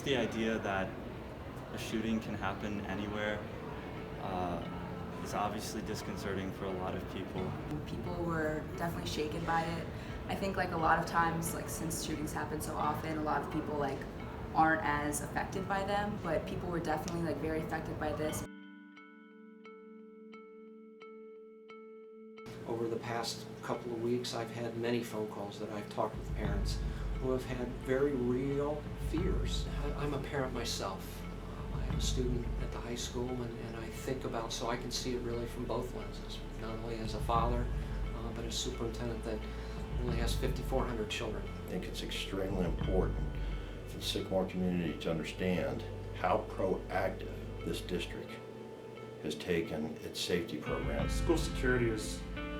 Just the idea that a shooting can happen anywhere is obviously disconcerting for a lot of people. People were definitely shaken by it. I think like a lot of times, like since shootings happen so often, a lot of people like aren't as affected by them, but people were definitely like very affected by this. Over the past couple of weeks, I've had many phone calls that I've talked with parents who have had very real fears. I'm a parent myself. I have a student at the high school, and I think about, so I can see it really from both lenses, not only as a father, but as superintendent that only has 5,400 children. I think it's extremely important for the Sycamore community to understand how proactive this district has taken its safety program. School security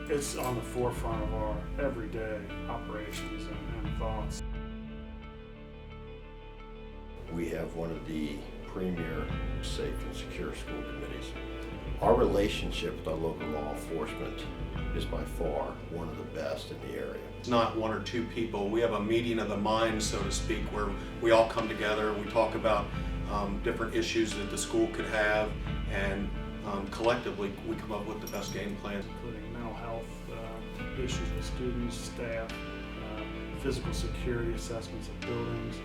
it's on the forefront of our everyday operations and thoughts. We have one of the premier safe and secure school committees. Our relationship with our local law enforcement is by far one of the best in the area. It's not one or two people. We have a meeting of the minds, so to speak, where we all come together, we talk about different issues that the school could have, and collectively we come up with the best game plan. Including mental health issues with students, staff, physical security assessments of buildings.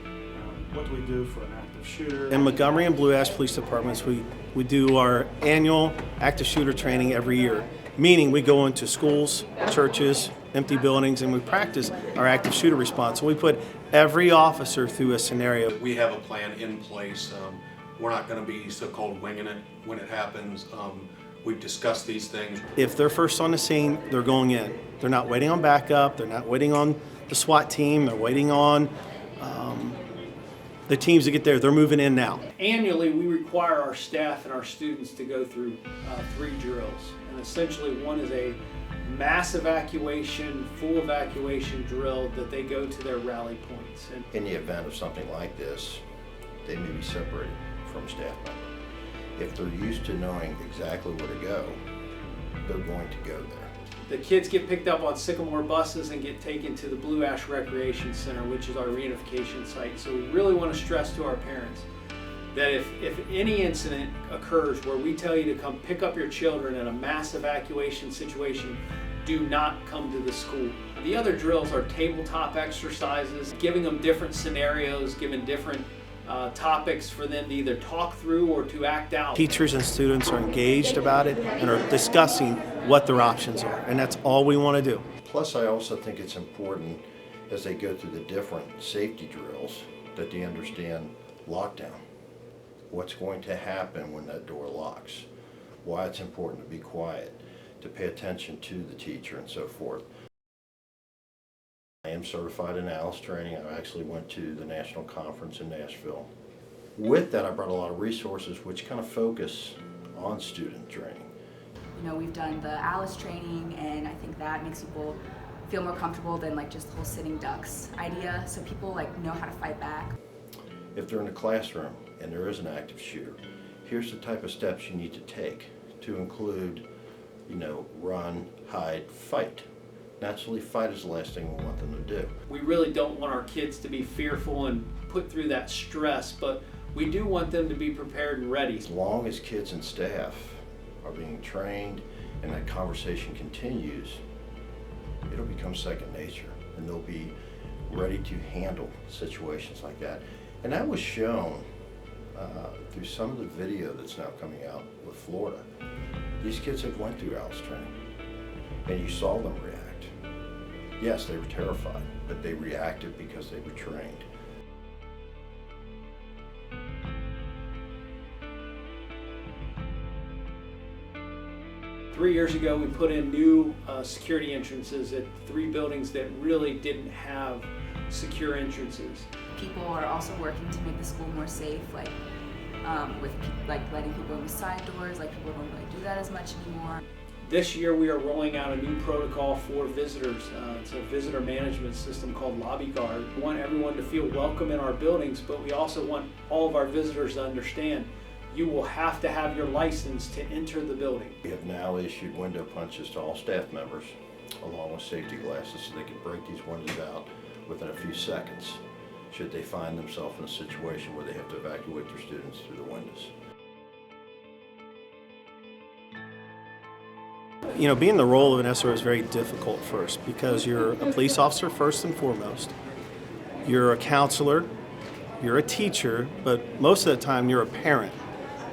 What do we do for an active shooter? In Montgomery and Blue Ash Police Departments, we do our annual active shooter training every year, meaning we go into schools, churches, empty buildings, and we practice our active shooter response. So we put every officer through a scenario. We have a plan in place. We're not going to be so-called winging it when it happens. We've discussed these things. If they're first on the scene, they're going in. They're not waiting on backup. They're not waiting on the SWAT team. They're waiting on the teams to get there. They're moving in now. Annually, we require our staff and our students to go through 3 drills. And essentially, one is a mass evacuation, full evacuation drill that they go to their rally points. And in the event of something like this, they may be separated from a staff member. If they're used to knowing exactly where to go, they're going to go there. the kids get picked up on Sycamore buses and get taken to the Blue Ash Recreation Center, which is our reunification site. So we really want to stress to our parents that if any incident occurs where we tell you to come pick up your children in a mass evacuation situation, do not come to the school. The other drills are tabletop exercises, giving them different scenarios, giving different topics for them to either talk through or to act out. Teachers and students are engaged about it and are discussing what their options are, and that's all we want to do. Plus, I also think it's important as they go through the different safety drills that they understand lockdown. What's going to happen when that door locks, why it's important to be quiet, to pay attention to the teacher and so forth. I am certified in ALICE training. I actually went to the national conference in Nashville. With that, I brought a lot of resources which kind of focus on student training. You know, we've done the ALICE training, and I think that makes people feel more comfortable than like just the whole sitting ducks idea, so people like know how to fight back. If they're in a classroom and there is an active shooter, here's the type of steps you need to take to include, run, hide, fight. Naturally, fight is the last thing we want them to do. We really don't want our kids to be fearful and put through that stress, but we do want them to be prepared and ready. As long as kids and staff are being trained and that conversation continues, it'll become second nature and they'll be ready to handle situations like that. And that was shown through some of the video that's now coming out with Florida. These kids have went through ALICE training and you saw them react. Yes, they were terrified, but they reacted because they were trained. Three years ago, we put in new security entrances at 3 buildings that really didn't have secure entrances. People are also working to make the school more safe, with letting people in with side doors. People don't really do that as much anymore. This year we are rolling out a new protocol for visitors. It's a visitor management system called Lobby Guard. We want everyone to feel welcome in our buildings, but we also want all of our visitors to understand you will have to have your license to enter the building. We have now issued window punches to all staff members, along with safety glasses, so they can break these windows out within a few seconds, should they find themselves in a situation where they have to evacuate their students through the windows. You know, being the role of an SRO is very difficult first because you're a police officer first and foremost. You're a counselor, you're a teacher, but most of the time you're a parent.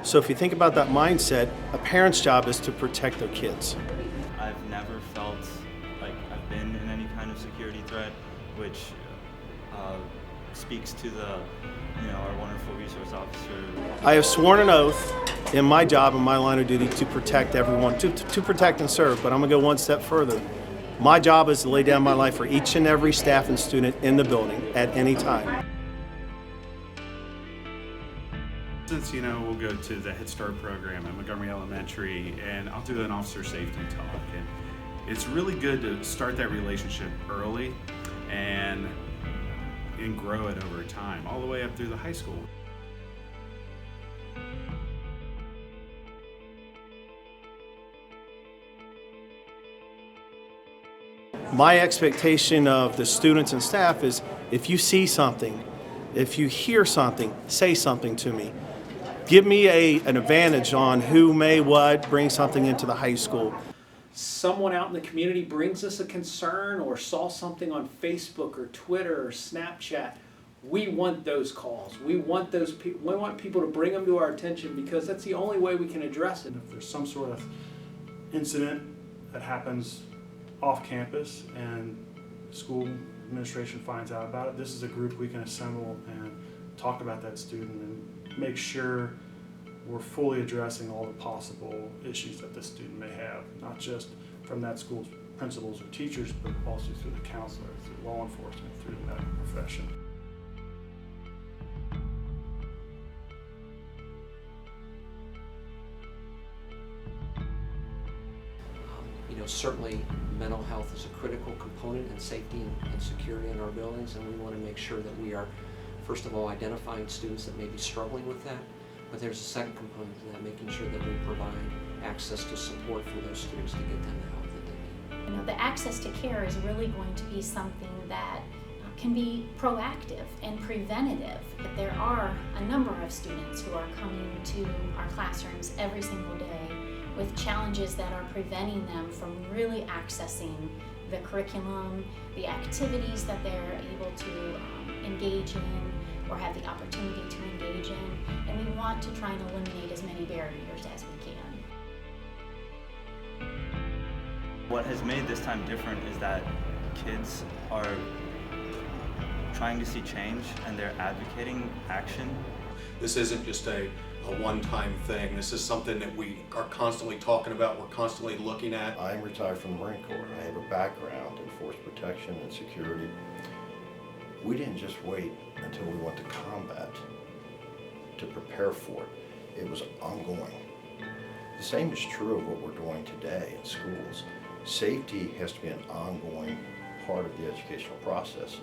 So if you think about that mindset, a parent's job is to protect their kids. I've never felt like I've been in any kind of security threat, which speaks to the, our wonderful resource officer. I have sworn an oath in my job and my line of duty to protect everyone, to protect and serve, but I'm gonna go one step further. My job is to lay down my life for each and every staff and student in the building at any time. Since, we'll go to the Head Start program at Montgomery Elementary, and I'll do an officer safety talk. And it's really good to start that relationship early and grow it over time, all the way up through the high school. My expectation of the students and staff is if you see something, if you hear something, say something to me. Give me an advantage on who may bring something into the high school. Someone out in the community brings us a concern or saw something on Facebook or Twitter or Snapchat. We want those calls. We want we want people to bring them to our attention because that's the only way we can address it. If there's some sort of incident that happens off campus and school administration finds out about it, this is a group we can assemble and talk about that student and make sure we're fully addressing all the possible issues that the student may have, not just from that school's principals or teachers, but also through the counselor, through law enforcement, through the medical profession. Certainly mental health is a critical component in safety and security in our buildings, and we want to make sure that we are, first of all, identifying students that may be struggling with that, but there's a second component to that, making sure that we provide access to support for those students to get them the help that they need. The access to care is really going to be something that can be proactive and preventative. There are a number of students who are coming to our classrooms every single day with challenges that are preventing them from really accessing the curriculum, the activities that they're able to engage in or have the opportunity to engage in, and we want to try and eliminate as many barriers as we can. What has made this time different is that kids are trying to see change and they're advocating action. This isn't just a one-time thing. This is something that we are constantly talking about, we're constantly looking at. I'm retired from the Marine Corps. I have a background in force protection and security. We didn't just wait until we went to combat to prepare for it. It was ongoing. The same is true of what we're doing today in schools. Safety has to be an ongoing part of the educational process,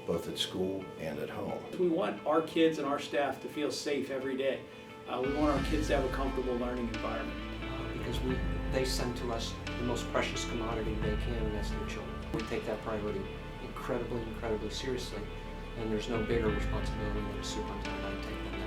both at school and at home. We want our kids and our staff to feel safe every day. We want our kids to have a comfortable learning environment. Because they send to us the most precious commodity they can, and that's their children. We take that priority incredibly, incredibly seriously, and there's no bigger responsibility than a superintendent. I take that